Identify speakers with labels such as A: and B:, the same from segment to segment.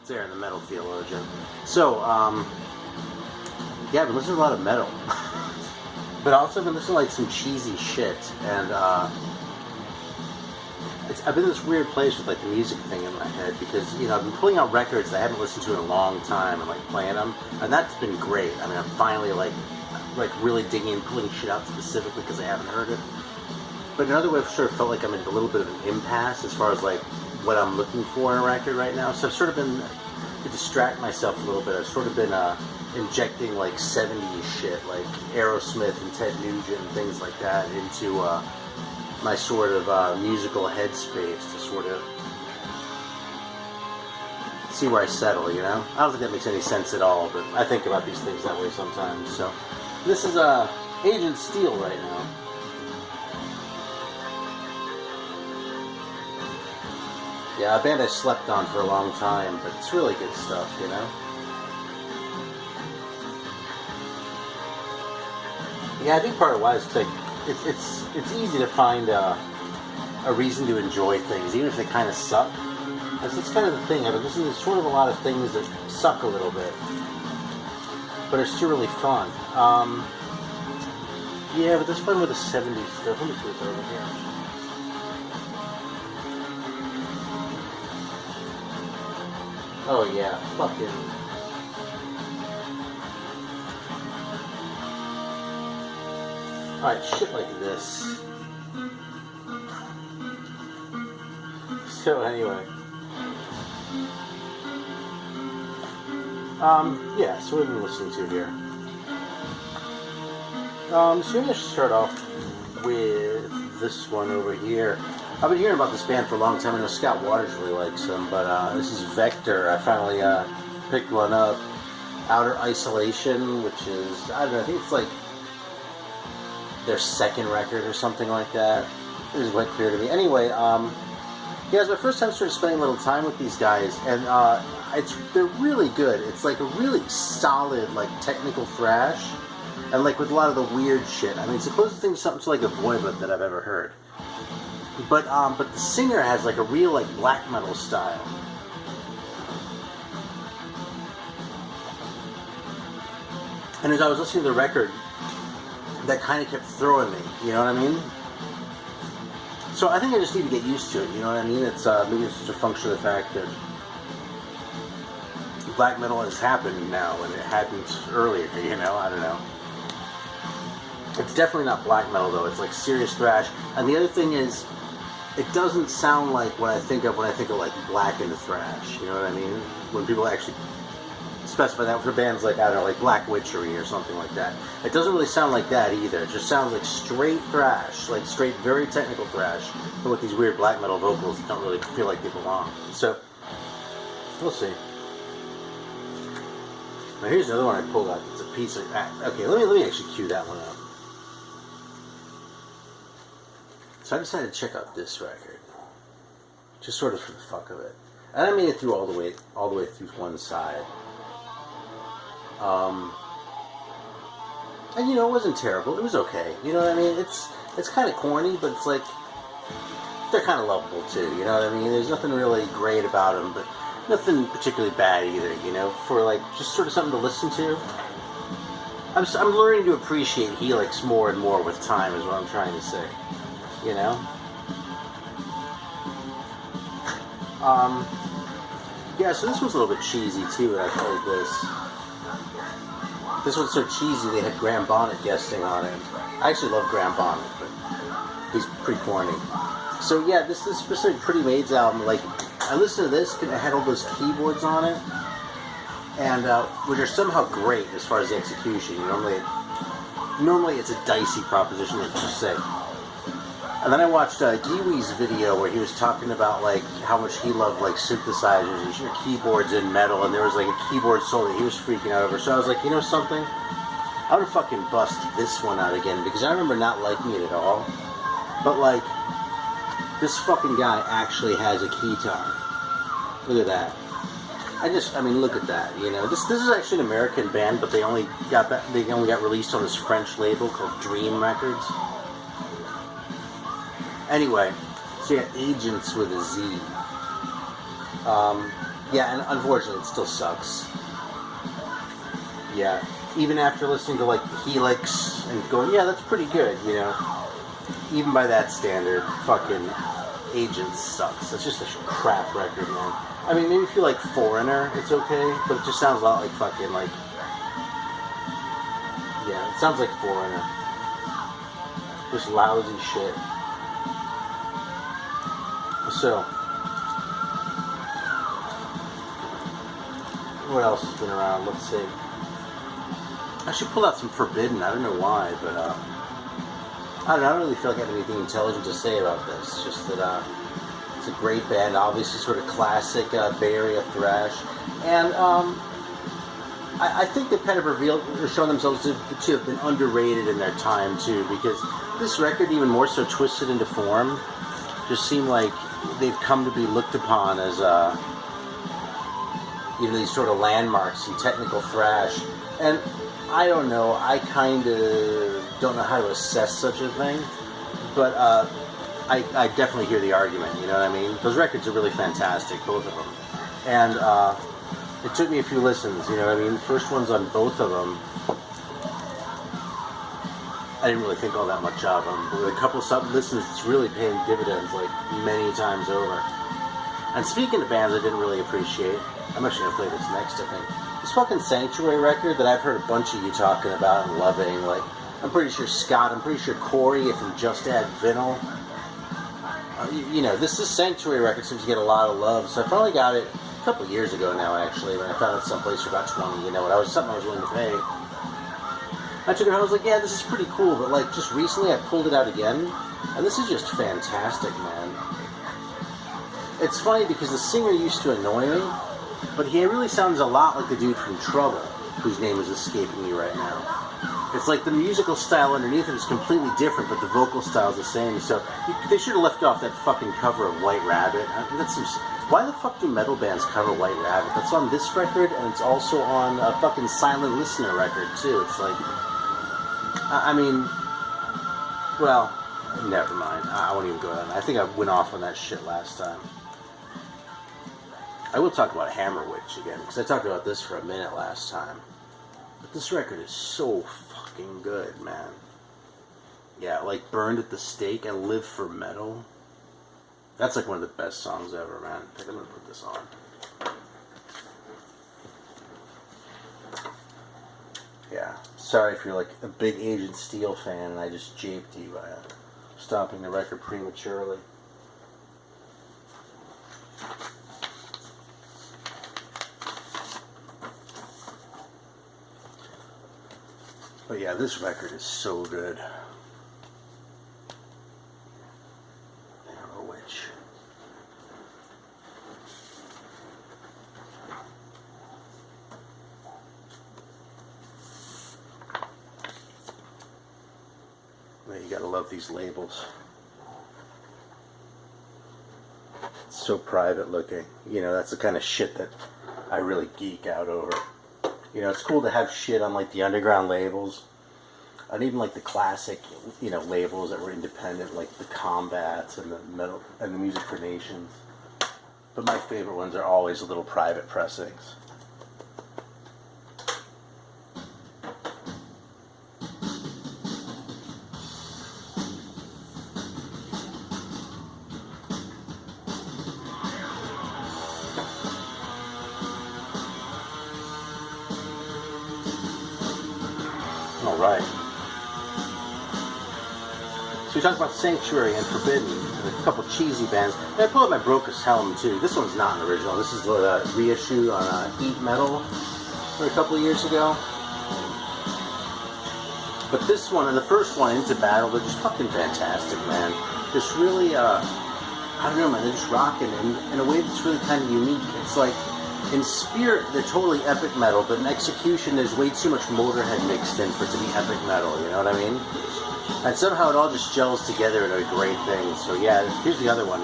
A: There, the metal theologian. So, yeah, I've been listening to a lot of metal. But also I've been listening to like some cheesy shit. And I've been in this weird place with like the music thing in my head because, you know, I've been pulling out records that I haven't listened to in a long time and like playing them. And that's been great. I mean, I'm finally like really digging and pulling shit out specifically because I haven't heard it. But another way I've sort of felt like I'm in a little bit of an impasse as far as like what I'm looking for in a record right now. So I've sort of been, to distract myself a little bit, I've sort of been injecting like 70s shit, like Aerosmith and Ted Nugent and things like that into my sort of musical headspace to sort of see where I settle, you know? I don't think that makes any sense at all, but I think about these things that way sometimes. So this is Agent Steel right now. Yeah, a band I slept on for a long time, but it's really good stuff, you know? Yeah, I think part of why is like it's easy to find a reason to enjoy things, even if they kind of suck. That's kind of the thing. I've been listening to sort of a lot of things that suck a little bit, but are still really fun. Yeah, but this one with the 70s stuff. Let me see what's over here. Oh yeah, fucking. Alright, shit like this. So anyway. Yeah, so what have we been listening to here? So I'm going to start off with this one over here. I've been hearing about this band for a long time. I know Scott Waters really likes them, but this is Vector. I finally picked one up. Outer Isolation, which is, I don't know, I think it's like their second record or something like that. It isn't quite clear to me. Anyway, yeah, it's my first time started spending a little time with these guys, and they're really good. It's like a really solid, like, technical thrash, and like with a lot of the weird shit. I mean, it's the closest thing to something to like a boy band that I've ever heard. But the singer has like a real like black metal style. And as I was listening to the record, that kind of kept throwing me, you know what I mean? So I think I just need to get used to it, you know what I mean? It's maybe it's just a function of the fact that black metal has happened now and it hadn't earlier, you know? I don't know. It's definitely not black metal though, it's like serious thrash. And the other thing is, it doesn't sound like what I think of when I think of like blackened thrash, you know what I mean? When people actually specify that for bands like, I don't know, like Black Witchery or something like that. It doesn't really sound like that either. It just sounds like straight thrash, like straight, very technical thrash, but with these weird black metal vocals that don't really feel like they belong. So, we'll see. Now here's another one I pulled out. It's a piece of, okay, let me actually cue that one up. So I decided to check out this record, just sort of for the fuck of it. And I made it through all the way through one side. And you know, it wasn't terrible. It was okay. You know what I mean? It's kind of corny, but it's like they're kind of lovable too. You know what I mean? There's nothing really great about them, but nothing particularly bad either. You know, for like just sort of something to listen to. I'm learning to appreciate Helix more and more with time, is what I'm trying to say. You know? Yeah, so this one's a little bit cheesy too, and I played this. This one's so cheesy they had Graham Bonnet guesting on it. I actually love Graham Bonnet, but he's pretty corny. So yeah, this is specific Pretty Maids album. Like, I listened to this, and it had all those keyboards on it, and which are somehow great as far as the execution. Normally it's a dicey proposition, let's just say. And then I watched Giwi's video where he was talking about like how much he loved like synthesizers and keyboards in metal, and there was like a keyboard solo that he was freaking out over. So I was like, you know something? I'm gonna fucking bust this one out again, because I remember not liking it at all. But like, this fucking guy actually has a guitar. Look at that. I mean, look at that. You know, this is actually an American band, but they only got released on this French label called Dream Records. Anyway, so yeah, Agents with a Z. Yeah, and unfortunately, it still sucks. Yeah, even after listening to like Helix and going, yeah, that's pretty good, you know. Even by that standard, fucking Agents sucks. It's just a crap record, man. I mean, maybe if you like Foreigner, it's okay, but it just sounds a lot like fucking like, yeah, it sounds like Foreigner. Just lousy shit. So, what else has been around? Let's see. I should pull out some Forbidden. I don't know why, but I don't know. I don't really feel like I have anything intelligent to say about this. Just that it's a great band, obviously sort of classic Bay Area thrash, and I think they've kind of revealed or shown themselves to have been underrated in their time too, because this record, even more so twisted into form, just seemed like they've come to be looked upon as you know, these sort of landmarks in technical thrash. And I don't know, I kind of don't know how to assess such a thing, but I definitely hear the argument, you know what I mean? Those records are really fantastic, both of them. And it took me a few listens, you know what I mean? The first ones on both of them, I didn't really think all that much of them, but with a couple of listens, it's really paying dividends like many times over. And speaking of bands I didn't really appreciate, I'm actually going to play this next, I think. This fucking Sanctuary record that I've heard a bunch of you talking about and loving, like, I'm pretty sure Scott, I'm pretty sure Corey from Just Add Vinyl. You know, this Sanctuary record seems to get a lot of love, so I finally got it a couple years ago now, actually, when I found it someplace for about 20, you know, and something I was willing to pay. I took it home, I was like, yeah, this is pretty cool, but like, just recently I pulled it out again, and this is just fantastic, man. It's funny because the singer used to annoy me, but he really sounds a lot like the dude from Trouble, whose name is escaping me right now. It's like the musical style underneath it is completely different, but the vocal style is the same, so they should have left off that fucking cover of White Rabbit. Why the fuck do metal bands cover White Rabbit? That's on this record, and it's also on a fucking Silent Listener record, too. It's like, I mean, well, never mind. I won't even go on. I think I went off on that shit last time. I will talk about Hammer Witch again, because I talked about this for a minute last time. But this record is so fucking good, man. Yeah, like Burned at the Stake and Live for Metal. That's like one of the best songs ever, man. I think I'm going to put this on. Yeah, sorry if you're like a big Agent Steel fan and I just japed you by stopping the record prematurely. But yeah, this record is so good. Hammer Witch. Well, you gotta love these labels. It's so private looking. You know, that's the kind of shit that I really geek out over. You know, it's cool to have shit on like the underground labels, and even like the classic, you know, labels that were independent, like the Combats and the Metal and the Music for Nations. But my favorite ones are always little private pressings. Alright. So we talked about Sanctuary and Forbidden, and a couple cheesy bands. And I pulled up my Brokus Helm too. This one's not an original. This is the reissue on Eat Metal for a couple of years ago. But this one and the first one, Into Battle, they're just fucking fantastic, man. Just really, I don't know, man, they're just rocking in a way that's really kind of unique. It's like, in spirit, they're totally epic metal, but in execution, there's way too much Motorhead mixed in for it to be epic metal, you know what I mean? And somehow it all just gels together into a great thing. So yeah, here's the other one.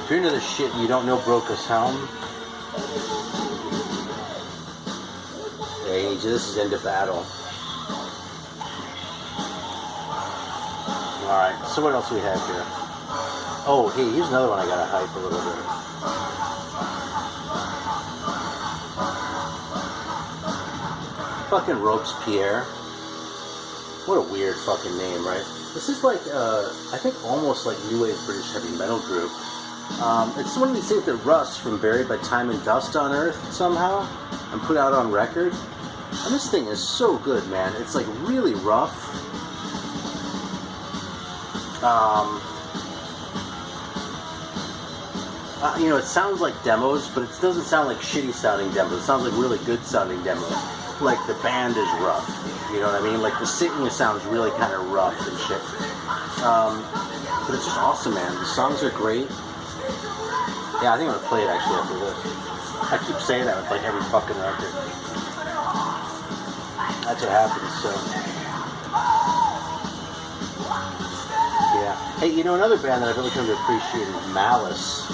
A: If you're into this shit and you don't know Brokus Helm, hey, this is Into Battle. Alright, so what else do we have here? Oh, hey, here's another one I gotta hype a little bit. fucking Robespierre. What a weird fucking name, right? This is like, I think almost like new wave British heavy metal group. It's one of these things that Russ from Buried by Time and Dust unearthed somehow and put out on record. And this thing is so good, man. It's like really rough. You know, it sounds like demos, but it doesn't sound like shitty sounding demos. It sounds like really good sounding demos. Like the band is rough. You know what I mean? Like the singing sounds really kind of rough and shit. But it's just awesome, man. The songs are great. Yeah, I think I'm gonna play it actually after this. I keep saying that with like every fucking record. That's what happens, so. Yeah. Hey, you know another band that I've really come to appreciate is Malice.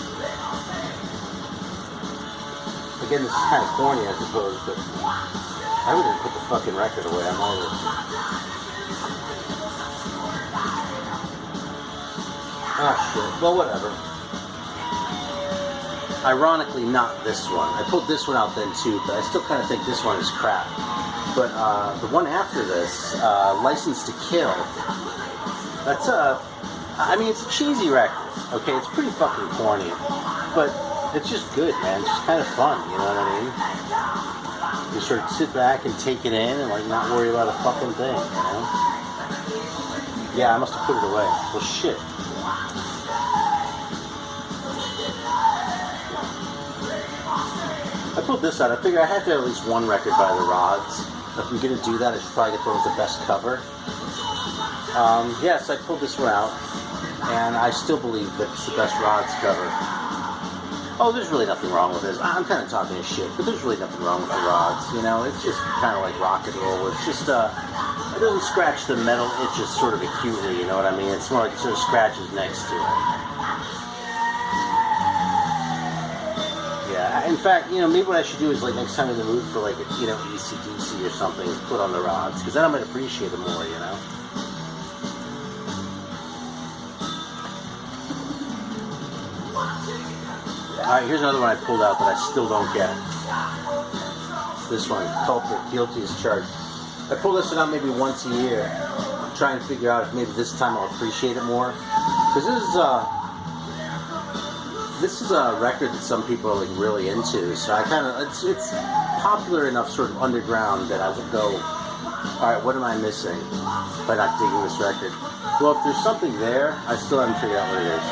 A: Again, this is kind of corny, I suppose, but I wouldn't put the fucking record away. I'm over it. Ah, shit. Well, whatever. Ironically, not this one. I pulled this one out then too, but I still kind of think this one is crap. But the one after this, License to Kill, that's I mean, it's a cheesy record, okay? It's pretty fucking corny, but it's just good, man. It's just kind of fun, you know what I mean? You sort of sit back and take it in and, like, not worry about a fucking thing, you know? Yeah, I must have put it away. Well, shit. I pulled this out. I figured I had to have at least one record by the Rods. If I'm going to do that, I should probably get the one with the best cover. Yes, I pulled this one out, and I still believe that it's the best Rods cover. Oh, there's really nothing wrong with this. I'm kind of talking shit, but there's really nothing wrong with the Rods. You know, it's just kind of like rock and roll. It's just, it doesn't scratch the metal itches sort of acutely, you know what I mean? It's more like it sort of scratches next to it. Yeah, in fact, you know, maybe what I should do is, like, next time in the mood for, like, you know, AC/DC or something, is put on the Rods, because then I might appreciate them more, you know? Alright, here's another one I pulled out that I still don't get. This one, Culprit, Guilty as Charged. I pull this one out maybe once a year, try and figure out if maybe this time I'll appreciate it more. Because this is a record that some people are, like, really into, so I kind of, it's popular enough sort of underground that I would go, alright, what am I missing by not digging this record? Well, if there's something there, I still haven't figured out what it is.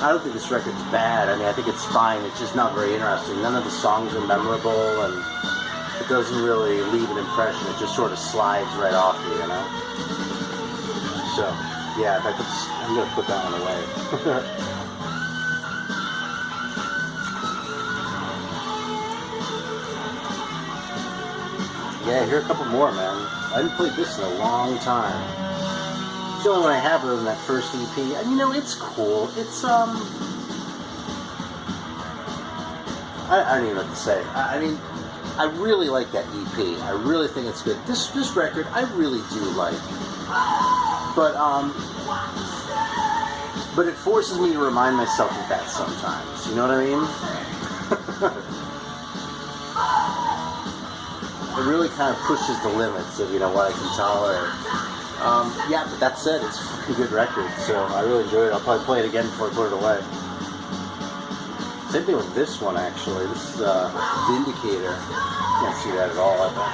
A: I don't think this record's bad. I mean, I think it's fine. It's just not very interesting. None of the songs are memorable, and it doesn't really leave an impression. It just sort of slides right off you, you know? So, yeah, in fact, I'm going to put that one away. Yeah, here are a couple more, man. I haven't played this in a long time. It's the only one I have other than that first EP. And, you know, it's cool. It's, I don't even know what to say. I mean, I really like that EP. I really think it's good. This record, I really do like. But it forces me to remind myself of that sometimes. You know what I mean? It really kind of pushes the limits of, you know, what I can tolerate. Yeah, but that said, it's a fucking good record, so I really enjoyed it. I'll probably play it again before I put it away. Same thing with this one, actually. This is Vindicator. Can't see that at all, I bet.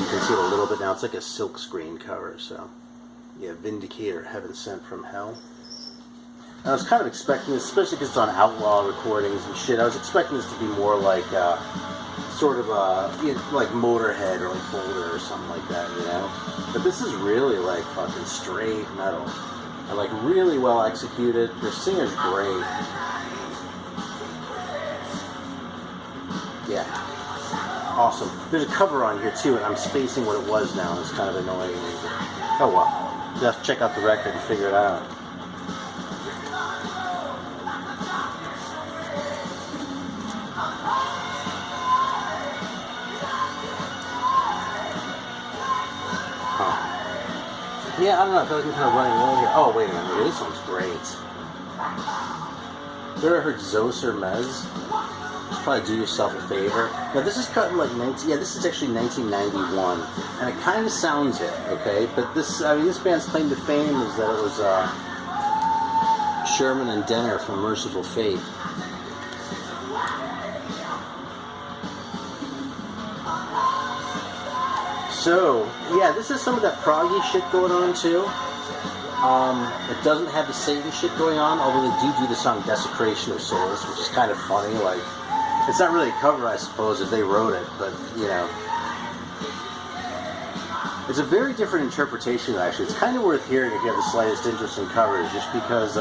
A: You can see it a little bit now. It's like a silk screen cover, so. Yeah, Vindicator, Heaven Sent from Hell. I was kind of expecting this, especially because it's on Outlaw recordings and shit, I was expecting this to be more like, sort of like Motorhead or like Boulder or something like that, you know? But this is really like fucking straight metal. And like really well executed. Their singer's great. Yeah. Awesome. There's a cover on here too, and I'm spacing what it was now. It's kind of annoying me. Oh well. You have to check out the record and figure it out. Yeah, I don't know, I feel like I'm kind of running low here. Oh, wait a minute, this one's great. Have you ever heard Zos or Mez? Just probably do yourself a favor. Now this is cut in like this is actually 1991, and it kind of sounds it, okay? But this band's claim to fame is that it was Sherman and Denner from Merciful Fate. So yeah, this is some of that proggy shit going on too. It doesn't have the Satan shit going on, although they do the song Desecration of Souls, which is kind of funny. Like, it's not really a cover, I suppose, if they wrote it, but, you know. It's a very different interpretation, actually. It's kind of worth hearing if you have the slightest interest in covers, just because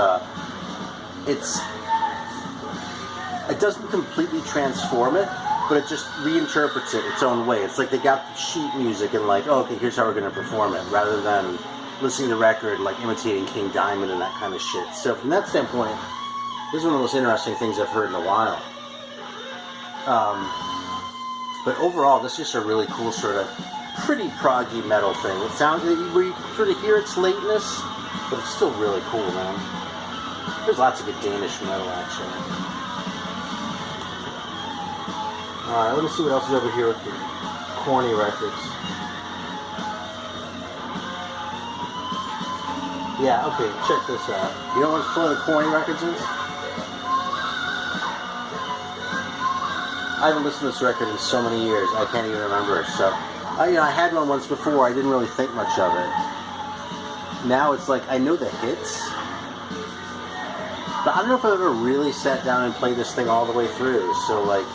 A: it doesn't completely transform it, but it just reinterprets it its own way. It's like they got the sheet music and like, oh, okay, here's how we're going to perform it, rather than listening to the record, like imitating King Diamond and that kind of shit. So from that standpoint, this is one of the most interesting things I've heard in a while. But overall, this is just a really cool sort of pretty proggy metal thing. It sounds where you can sort of hear its lateness, but it's still really cool, man. There's lots of good Danish metal, actually. Alright, let me see what else is over here with the corny records. Yeah, okay, check this out. You know what one of the corny records is? I haven't listened to this record in so many years, I can't even remember it. So, I had one once before, I didn't really think much of it. Now it's like, I know the hits, but I don't know if I've ever really sat down and played this thing all the way through. So, like,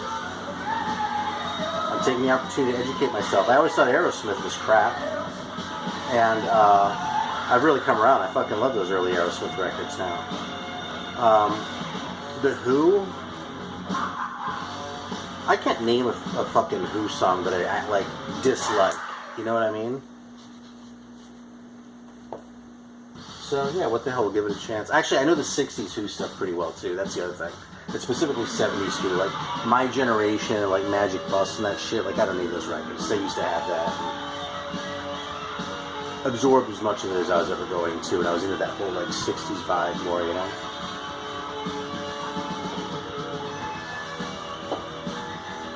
A: I'm taking the opportunity to educate myself. I always thought Aerosmith was crap, and I've really come around. I fucking love those early Aerosmith records now. The Who, I can't name a fucking Who song that I like dislike. You know what I mean? So yeah, what the hell? We'll give it a chance. Actually, I know the '60s Who stuff pretty well too. That's the other thing. It's specifically '70s Who, like My Generation, like Magic Bus and that shit. Like I don't need those records. They used to have that. Absorbed as much of it as I was ever going to, and I was into that whole like '60s vibe more, you know.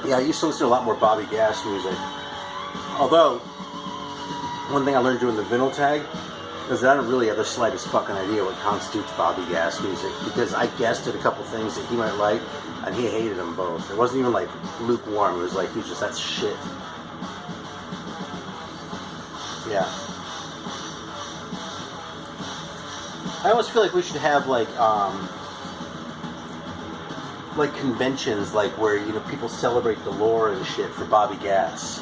A: Yeah, I used to listen to a lot more Bobby Gass music. Although, one thing I learned doing the vinyl tag is that I don't really have the slightest fucking idea what constitutes Bobby Gass music, because I guessed at a couple things that he might like, and he hated them both. It wasn't even like lukewarm, it was like, he's just, that's shit. Yeah. I always feel like we should have like conventions, like where, you know, people celebrate the lore and shit for Bobby Gass.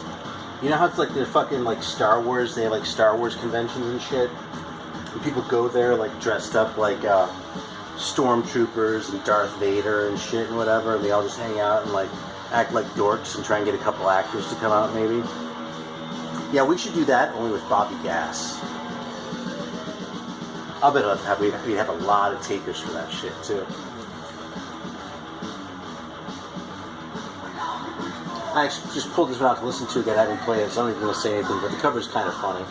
A: You know how it's like they're fucking like Star Wars, they have like Star Wars conventions and shit? And people go there like dressed up like stormtroopers and Darth Vader and shit and whatever, and they all just hang out and like act like dorks and try and get a couple actors to come out maybe. Yeah, we should do that, only with Bobby Gass. I'll bet we'd have a lot of takers for that shit too. I actually just pulled this one out to listen to again. I haven't played it, so I'm not even going to say anything, but the cover's kind of funny.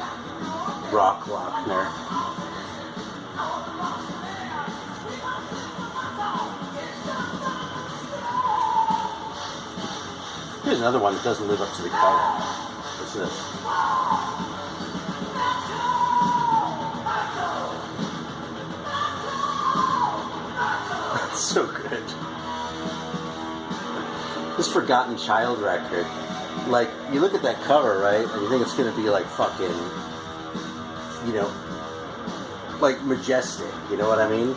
A: Oclock there. Here's another one that doesn't live up to the cover. What's this? That's so good. This Forgotten Child record, like, you look at that cover, right, and you think it's going to be like fucking, you know, like majestic, you know what I mean?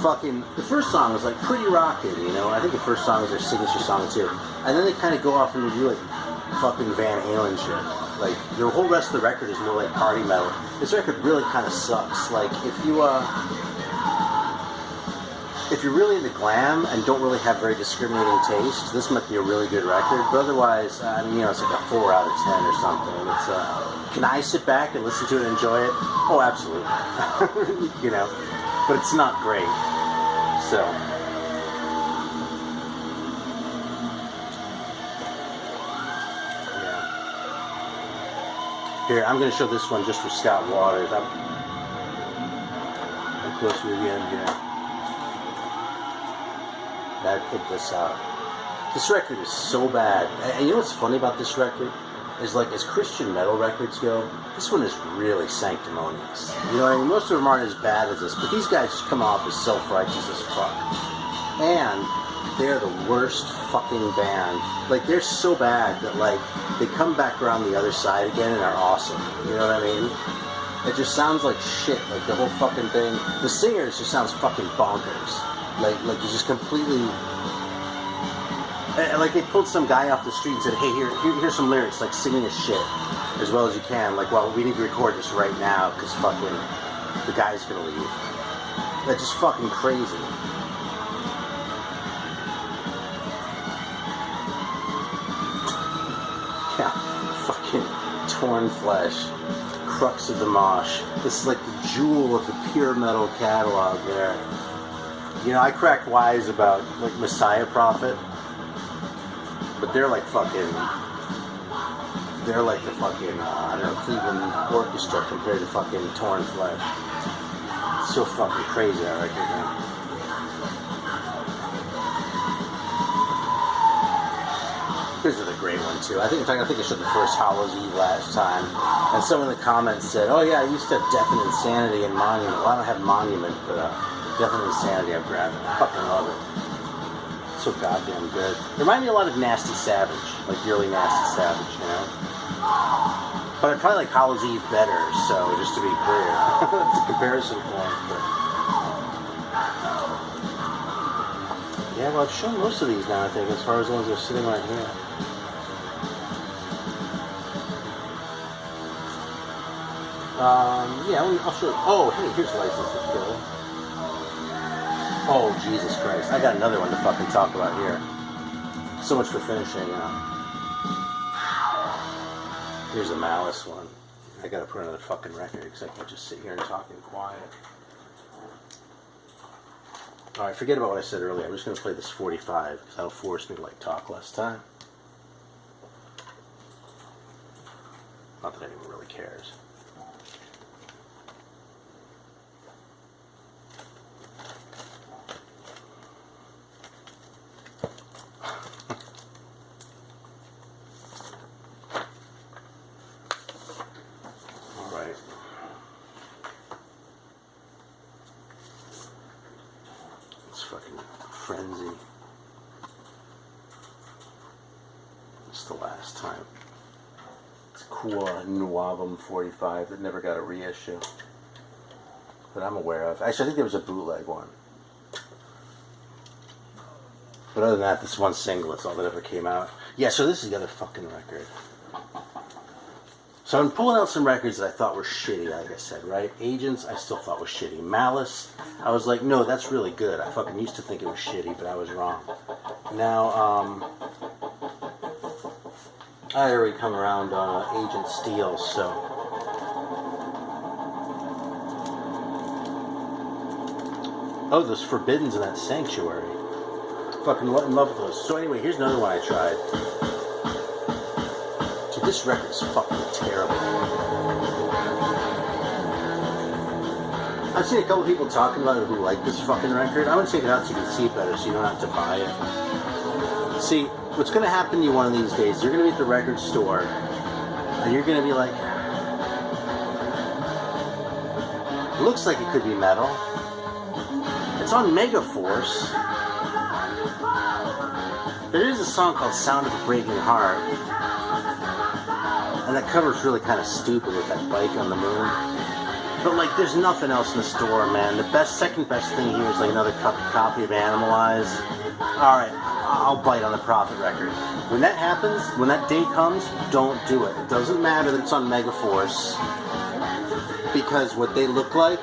A: Fucking, the first song was like pretty rockin', you know, I think the first song was their signature song too, and then they kind of go off and do like fucking Van Halen shit. Like, the whole rest of the record is more like party metal. This record really kind of sucks. Like, if you're really into glam and don't really have very discriminating taste, this might be a really good record. But otherwise, I mean, you know, it's like a 4 out of 10 or something. It's can I sit back and listen to it and enjoy it? Oh, absolutely. You know, but it's not great. So, yeah. Here, I'm going to show this one just for Scott Waters. I'm close to the end here. I picked this out. This record is so bad. And you know what's funny about this record? Is like, as Christian metal records go, this one is really sanctimonious. You know what I mean? Most of them aren't as bad as this, but these guys just come off as self-righteous as fuck. And they're the worst fucking band. Like, they're so bad that, like, they come back around the other side again and are awesome. You know what I mean? It just sounds like shit, like the whole fucking thing. The singer just sounds fucking bonkers. Like he's just completely... Like, they pulled some guy off the street and said, hey, here's some lyrics, like, sing this shit as well as you can. Like, well, we need to record this right now because fucking the guy's gonna leave. That's just fucking crazy. Yeah, fucking Torn Flesh, Crux of the Mosh. This is like the jewel of the pure metal catalog there. You know, I cracked wise about, like, Messiah Prophet. But they're like fucking, they're like the fucking, I don't know, Cleveland Orchestra compared to fucking Torn Flesh. It's so fucking crazy, that record, man. Here's a great one, too. In fact, I think I showed the first Hallows Eve last time. And someone in the comments said, oh yeah, I used to have Death and Insanity and Monument. Well, I don't have Monument, but Death and Insanity I've grabbed. I fucking love it. So goddamn good. Remind me a lot of Nasty Savage, like really Nasty Savage, you know? But I probably like Hallows Eve better, so just to be clear. It's a comparison point, but... Yeah, well, I've shown most of these now, I think, as far as the ones that are sitting right here. Yeah, I'll show you. Oh, hey, here's License to Kill. Oh, Jesus Christ. I got another one to fucking talk about here. So much for finishing. Here's the Maoist one. I gotta put another fucking record because I can't just sit here and talk in quiet. Alright, forget about what I said earlier. I'm just gonna play this 45 because that'll force me to, like, talk less time. Not that anyone really cares. Frenzy. It's the last time. It's Qua Nuavum 45 that never got a reissue that I'm aware of. Actually, I think there was a bootleg one. But other than that, this one single, it's all that ever came out. Yeah, so this is the other fucking record. So I'm pulling out some records that I thought were shitty, like I said, right? Agents, I still thought was shitty. Malice, I was like, no, that's really good. I fucking used to think it was shitty, but I was wrong. Now, I already come around on Agent Steel, so... Oh, those Forbiddens in that Sanctuary. Fucking in love with those. So anyway, here's another one I tried. This record is fucking terrible. I've seen a couple people talking about it who like this fucking record. I'm gonna check it out so you can see it better so you don't have to buy it. See, what's gonna happen to you one of these days, you're gonna be at the record store and you're gonna be like, looks like it could be metal. It's on Megaforce. There is a song called Sound of a Breaking Heart. And that cover's really kind of stupid with that bike on the moon. But, like, there's nothing else in the store, man. The second best thing here is, like, another copy of Animalize. Alright, I'll bite on the Prophet record. When that happens, when that day comes, don't do it. It doesn't matter that it's on Megaforce. Because what they look like,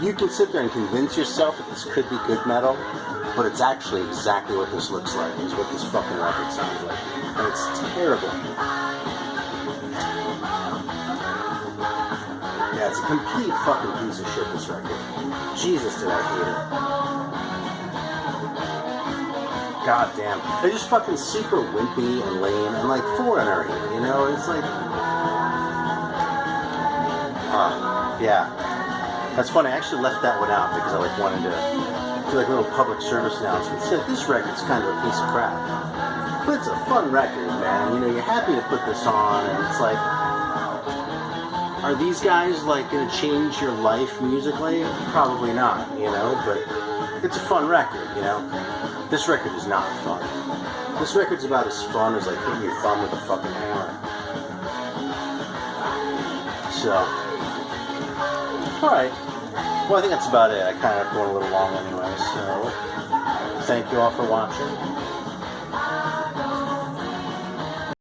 A: you can sit there and convince yourself that this could be good metal, but it's actually exactly what this looks like, is what this fucking record sounds like. And it's terrible. Yeah, it's a complete fucking piece of shit, this record. Jesus, did I hate it. God damn. They're just fucking super wimpy and lame and, like, Foreigner here, you know? It's like... yeah. That's funny, I actually left that one out because I, like, wanted to do like a little public service announcement. Say, this record's kind of a piece of crap. But it's a fun record, man. You know, you're happy to put this on, and it's like, are these guys, like, going to change your life musically? Probably not, you know, but it's a fun record, you know. This record is not fun. This record's about as fun as, like, hitting your thumb with a fucking hammer. So, alright. Well, I think that's about it. I kind of went a little long anyway, so thank you all for watching.